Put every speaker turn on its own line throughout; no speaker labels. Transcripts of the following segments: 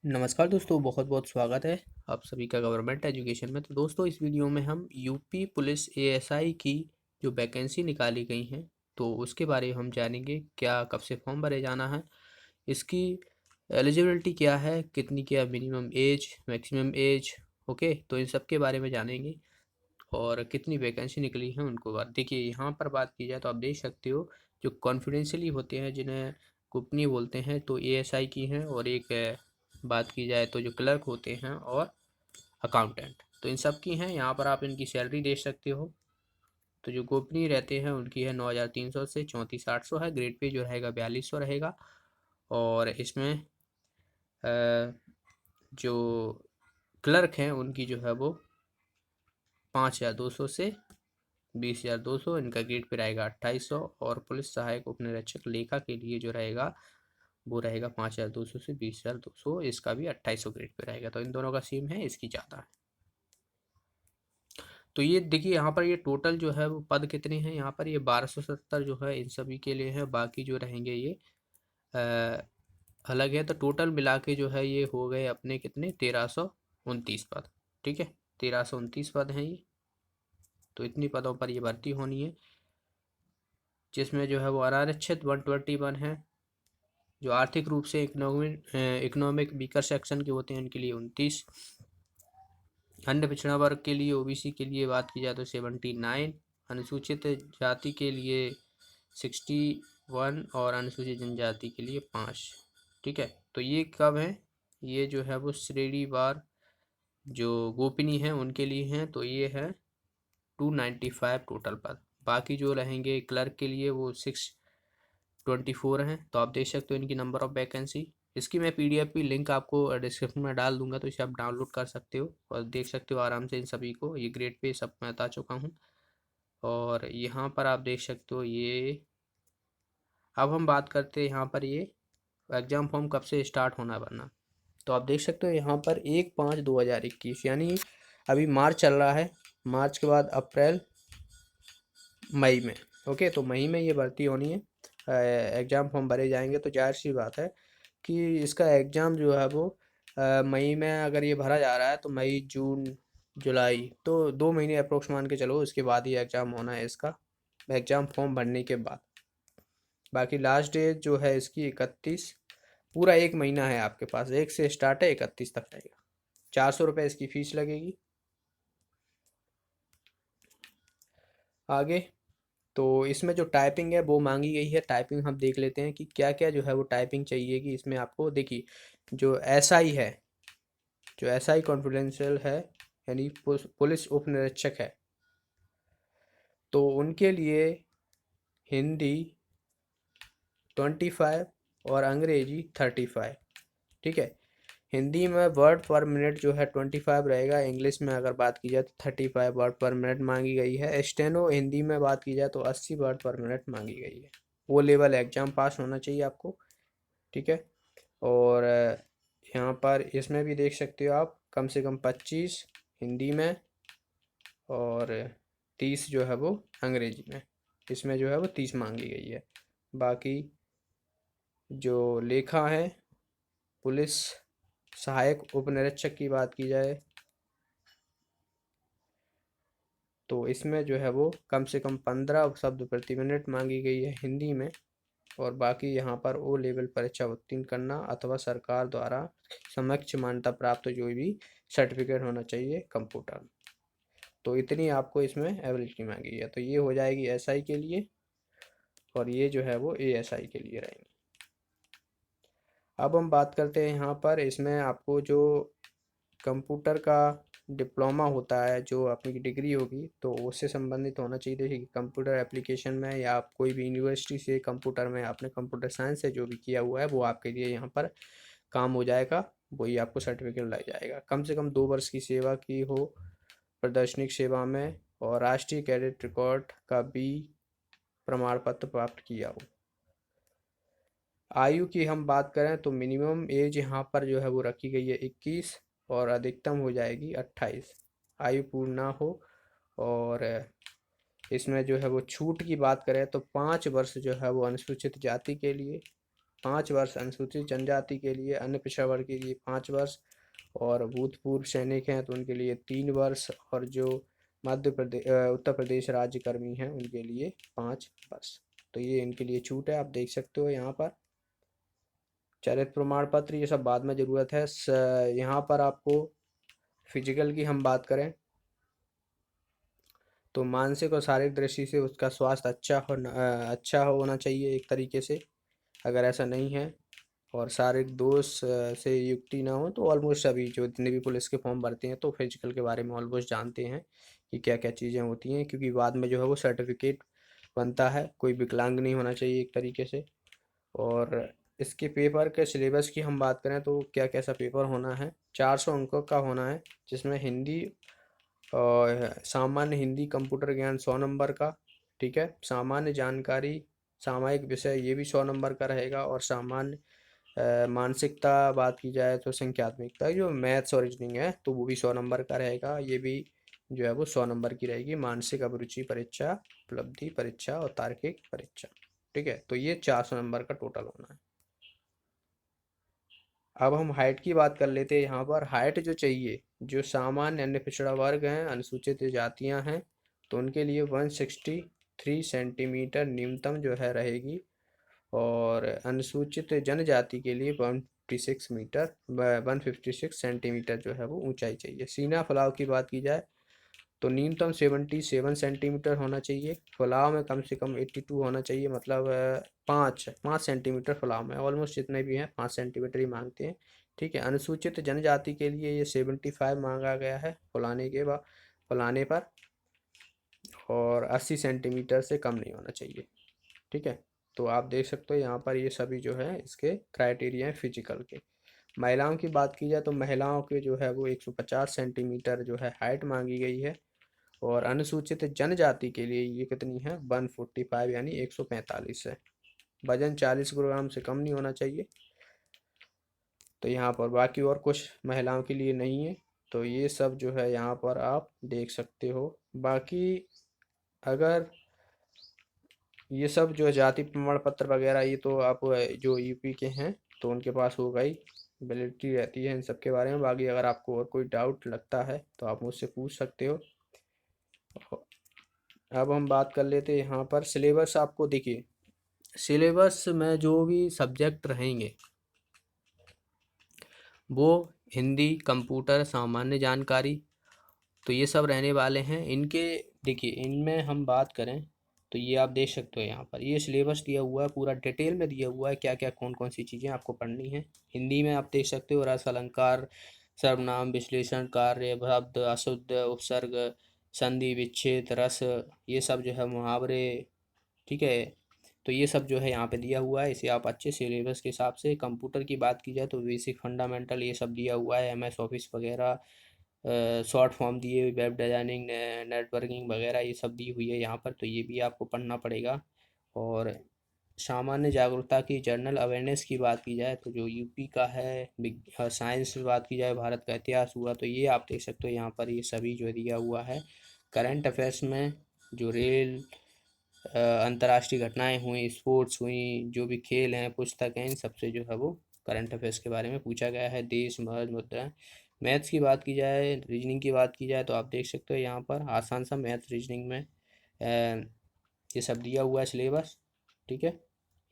नमस्कार दोस्तों, बहुत बहुत स्वागत है आप सभी का गवर्नमेंट एजुकेशन में। तो दोस्तों, इस वीडियो में हम यूपी पुलिस एएसआई की जो वैकेंसी निकाली गई हैं तो उसके बारे में हम जानेंगे। क्या कब से फॉर्म भरे जाना है, इसकी एलिजिबिलिटी क्या है, कितनी क्या minimum age, maximum age. Okay, तो इन सब के बारे में जानेंगे और कितनी वैकेंसी निकली है उनको बात। देखिए, यहाँ पर बात की जाए तो आप देख सकते हो, जो कॉन्फिडेंशियली होते हैं जिन्हें गोपनीय बोलते हैं तो एएसआई की हैं, और एक बात की जाए तो जो क्लर्क होते हैं और अकाउंटेंट, तो इन सब की हैं। यहाँ पर आप इनकी सैलरी देख सकते हो। तो जो गोपनीय रहते हैं उनकी है 9,300 से 34,800 है। ग्रेड पे जो रहेगा 4200 रहेगा। और इसमें जो क्लर्क हैं उनकी जो है वो 5,200 से 20,200, इनका ग्रेड पे रहेगा 2800। और पुलिस सहायक उपनिरीक्षक लेखा के लिए जो रहेगा वो रहेगा 5,200 से 20,200, इसका भी 2800 ग्रेड पे रहेगा। तो इन दोनों का सेम है, इसकी ज़्यादा है। तो ये देखिए, यहाँ पर ये टोटल जो है वो पद कितने हैं। यहाँ पर ये 1270 जो है इन सभी के लिए है, बाकी जो रहेंगे ये अलग है। तो टोटल मिला के जो है ये हो गए अपने कितने, 1329 पद। ठीक है, 1329 पद हैं ये। तो इतनी पदों पर ये भर्ती होनी है, जिसमें जो है वो अनारक्षित 121 है। जो आर्थिक रूप से इकोनॉमिक वीकर सेक्शन के होते हैं उनके लिए 29। अन्य पिछड़ा वर्ग के लिए ओबीसी के लिए बात की जाए तो 79। अनुसूचित जाति के लिए 61 और अनुसूचित जनजाति के लिए 5। ठीक है, तो ये कब है, ये जो है वो श्रेणीवार जो गोपनीय हैं उनके लिए हैं। तो ये है 295 टोटल पद। बाकी जो रहेंगे क्लर्क के लिए वो 624 हैं। तो आप देख सकते हो इनकी नंबर ऑफ वैकेंसी। इसकी मैं पीडीएफ की लिंक आपको डिस्क्रिप्शन में डाल दूंगा, तो इसे आप डाउनलोड कर सकते हो और देख सकते हो आराम से इन सभी को। ये ग्रेड पे सब मैं बता चुका हूँ। और यहाँ पर आप देख सकते हो ये। अब हम बात करते हैं यहाँ पर ये एग्ज़ाम फॉर्म कब से स्टार्ट होना बनना। तो आप देख सकते हो यहाँ पर 1/5/2021, यानी अभी मार्च चल रहा है। मार्च के बाद अप्रैल, मई में। ओके, तो मई में ये भर्ती होनी है, एग्ज़ाम फॉर्म भरे जाएंगे। तो जाहिर सी बात है कि इसका एग्ज़ाम जो है वो मई में अगर ये भरा जा रहा है तो मई, जून, जुलाई, तो 2 महीने अप्रोक्स मान के चलो, उसके बाद ही एग्ज़ाम होना है इसका, एग्ज़ाम फॉर्म भरने के बाद। बाकी लास्ट डेट जो है इसकी 31। पूरा 1 महीना है आपके पास, 1 से स्टार्ट है, 31 तक रहेगा। 400 रुपये इसकी फ़ीस लगेगी। आगे, तो इसमें जो टाइपिंग है वो मांगी गई है। टाइपिंग हम देख लेते हैं कि क्या क्या जो है वो टाइपिंग चाहिए कि इसमें आपको। देखिए, जो एसआई है, जो एसआई कॉन्फिडेंशियल है, यानी पुलिस उप निरीक्षक है, तो उनके लिए हिंदी 25 और अंग्रेजी 35। ठीक है, हिंदी में वर्ड पर मिनट जो है 25 रहेगा। इंग्लिश में अगर बात की जाए तो 35 वर्ड पर मिनट मांगी गई है। स्टेनो हिंदी में बात की जाए तो 80 वर्ड पर मिनट मांगी गई है। वो लेवल एग्जाम पास होना चाहिए आपको। ठीक है, और यहाँ पर इसमें भी देख सकते हो आप, कम से कम 25 हिंदी में और 30 जो है वो अंग्रेजी में। इसमें जो है वो 30 मांगी गई है। बाकी जो लेखा है, पुलिस सहायक उपनिरीक्षक की बात की जाए तो इसमें जो है वो कम से कम 15 शब्द प्रति मिनट मांगी गई है हिंदी में। और बाकी यहाँ पर ओ लेवल परीक्षा उत्तीर्ण करना अथवा सरकार द्वारा समक्ष मान्यता प्राप्त जो भी सर्टिफिकेट होना चाहिए कंप्यूटर में। तो इतनी आपको इसमें एबिलिटी मांगी है। तो ये हो जाएगी एसआई के लिए, और ये जो है वो एएसआई के लिए रहेंगे। अब हम बात करते हैं यहाँ पर, इसमें आपको जो कंप्यूटर का डिप्लोमा होता है, जो आपकी डिग्री होगी, तो उससे संबंधित होना चाहिए। देखिए, कंप्यूटर एप्लीकेशन में या आप कोई भी यूनिवर्सिटी से कंप्यूटर में आपने कंप्यूटर साइंस से जो भी किया हुआ है वो आपके लिए यहाँ पर काम हो जाएगा। वही आपको सर्टिफिकेट लग जाएगा। कम से कम 2 वर्ष की सेवा की हो प्रदर्शनिक सेवा में, और राष्ट्रीय कैडेट रिकॉर्ड का भी प्रमाण पत्र प्राप्त किया हो। आयु की हम बात करें तो मिनिमम एज यहाँ पर जो है वो रखी गई है 21, और अधिकतम हो जाएगी 28। आयु पूर्ण ना हो। और इसमें जो है वो छूट की बात करें तो 5 वर्ष जो है वो अनुसूचित जाति के लिए, 5 वर्ष, अनुसूचित जनजाति के लिए, अन्य पिछड़ा वर्ग के लिए 5 वर्ष, और भूतपूर्व सैनिक हैं तो उनके लिए 3 वर्ष, और जो उत्तर प्रदेश राज्य कर्मी हैं उनके लिए 5 वर्ष। तो ये इनके लिए छूट है, आप देख सकते हो यहाँ पर। चरित्र प्रमाण पत्र ये सब बाद में ज़रूरत है। यहाँ पर आपको फिजिकल की हम बात करें तो मानसिक और शारीरिक दृष्टि से उसका स्वास्थ्य अच्छा होना चाहिए एक तरीके से। अगर ऐसा नहीं है और शारीरिक दोष से युक्ति ना हो तो ऑलमोस्ट सभी जो जितने भी पुलिस के फॉर्म भरते हैं तो फिजिकल के बारे में ऑलमोस्ट जानते हैं कि क्या क्या चीज़ें होती हैं, क्योंकि बाद में जो है वो सर्टिफिकेट बनता है। कोई विकलांग नहीं होना चाहिए एक तरीके से। और इसके पेपर के सिलेबस की हम बात करें तो क्या कैसा पेपर होना है, 400 अंकों का होना है, जिसमें हिंदी और सामान्य हिंदी, कंप्यूटर ज्ञान 100 नंबर का, ठीक है। सामान्य जानकारी, सामायिक विषय ये भी 100 नंबर का रहेगा। और सामान्य मानसिकता बात की जाए तो संख्यात्मकता जो मैथ्स और रीजनिंग है तो वो भी 100 नंबर का रहेगा। ये भी जो है वो 100 नंबर की रहेगी। मानसिक अभिरुचि परीक्षा, उपलब्धि परीक्षा और तार्किक परीक्षा, ठीक है। तो ये 400 नंबर का टोटल होना है। अब हम हाइट की बात कर लेते हैं। यहाँ पर हाइट जो चाहिए, जो सामान्य अन्य पिछड़ा वर्ग हैं, अनुसूचित जातियाँ हैं तो उनके लिए 163 सेंटीमीटर न्यूनतम जो है रहेगी। और अनुसूचित जनजाति के लिए 156 सेंटीमीटर जो है वो ऊंचाई चाहिए। सीना फुलाव की बात की जाए तो न्यूनतम 77 सेंटीमीटर होना चाहिए। फुलाव में कम से कम 82 होना चाहिए, मतलब 5 सेंटीमीटर फुलाव में। ऑलमोस्ट जितने भी हैं 5 सेंटीमीटर ही मांगते हैं, ठीक है। अनुसूचित जनजाति के लिए ये 75 मांगा गया है फुलाने पर, और 80 सेंटीमीटर से कम नहीं होना चाहिए, ठीक है। तो आप देख सकते हो यहाँ पर ये सभी जो है इसके क्राइटेरिया हैं फिजिकल के। महिलाओं की बात की जाए तो महिलाओं के जो है वो 150 सेंटीमीटर जो है हाइट मांगी गई है। और अनुसूचित जनजाति के लिए ये कितनी है, 145 यानी 145 है। वजन 40 किलोग्राम से कम नहीं होना चाहिए। तो यहाँ पर बाकी और कुछ महिलाओं के लिए नहीं है। तो ये सब जो है यहाँ पर आप देख सकते हो। बाकी अगर ये सब जो जाति प्रमाण पत्र वगैरह ये तो आप जो यूपी के हैं तो उनके पास होगा ही, वैलिडिटी रहती है इन सब के बारे में। बाकी अगर आपको और कोई डाउट लगता है तो आप मुझसे पूछ सकते हो। अब हम बात कर लेते हैं यहाँ पर सिलेबस। आपको देखिए सिलेबस में जो भी सब्जेक्ट रहेंगे वो हिंदी, कंप्यूटर, सामान्य जानकारी, तो ये सब रहने वाले हैं। इनके देखिए इनमें हम बात करें तो ये आप देख सकते हो यहाँ पर ये सिलेबस दिया हुआ है, पूरा डिटेल में दिया हुआ है क्या क्या कौन कौन सी चीज़ें आपको पढ़नी है। हिंदी में आप देख सकते हो रस अलंकार, सर्वनाम, विश्लेषण, कार्य, शब्द, अशुद्ध, उपसर्ग, संधि, विच्छेद, रस, ये सब जो है मुहावरे, ठीक है। तो ये सब जो है यहाँ पे दिया हुआ है, इसे आप अच्छे सिलेबस के हिसाब से। कंप्यूटर की बात की जाए तो बेसिक फंडामेंटल ये सब दिया हुआ है, MS ऑफिस वगैरह, शॉर्ट फॉर्म दिए हुए, वेब डिज़ाइनिंग, नेटवर्किंग वगैरह ये सब दी हुई है यहाँ पर, तो ये भी आपको पढ़ना पड़ेगा। और सामान्य जागरूकता की, जनरल अवेयरनेस की बात की जाए तो जो यूपी का है, साइंस की बात की जाए, भारत का इतिहास हुआ, तो ये आप देख सकते हो यहाँ पर ये सभी जो दिया हुआ है। करंट अफेयर्स में जो रेल, अंतर्राष्ट्रीय घटनाएं हुई, स्पोर्ट्स हुई, जो भी खेल हैं, पुस्तक हैं, इन सबसे जो है वो करंट अफेयर्स के बारे में पूछा गया है। देश, महज, मुद्राएं। मैथ्स की बात की जाए, रीजनिंग की बात की जाए तो आप देख सकते हो यहाँ पर आसान सा मैथ रीजनिंग में ये सब दिया हुआ है सिलेबस, ठीक है।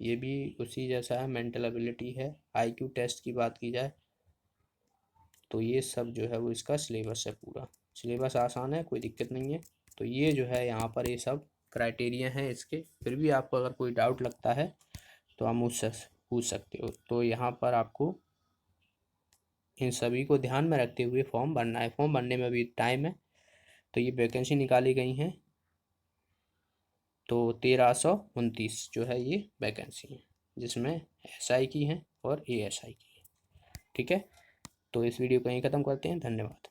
ये भी उसी जैसा है, मेंटल एबिलिटी है। IQ टेस्ट की बात की जाए तो ये सब जो है वो इसका सिलेबस है। पूरा सिलेबस आसान है, कोई दिक्कत नहीं है। तो ये जो है यहाँ पर ये सब क्राइटेरिया हैं इसके। फिर भी आपको अगर कोई डाउट लगता है तो आप मुझसे पूछ सकते हो। तो यहाँ पर आपको इन सभी को ध्यान में रखते हुए फॉर्म भरना है। फॉर्म भरने में भी टाइम है। तो ये वैकेंसी निकाली गई हैं तो 1329 जो है ये वैकेंसी है, जिसमें SI की हैं और ASI की है, ठीक है। तो इस वीडियो को यहीं ख़त्म करते हैं। धन्यवाद।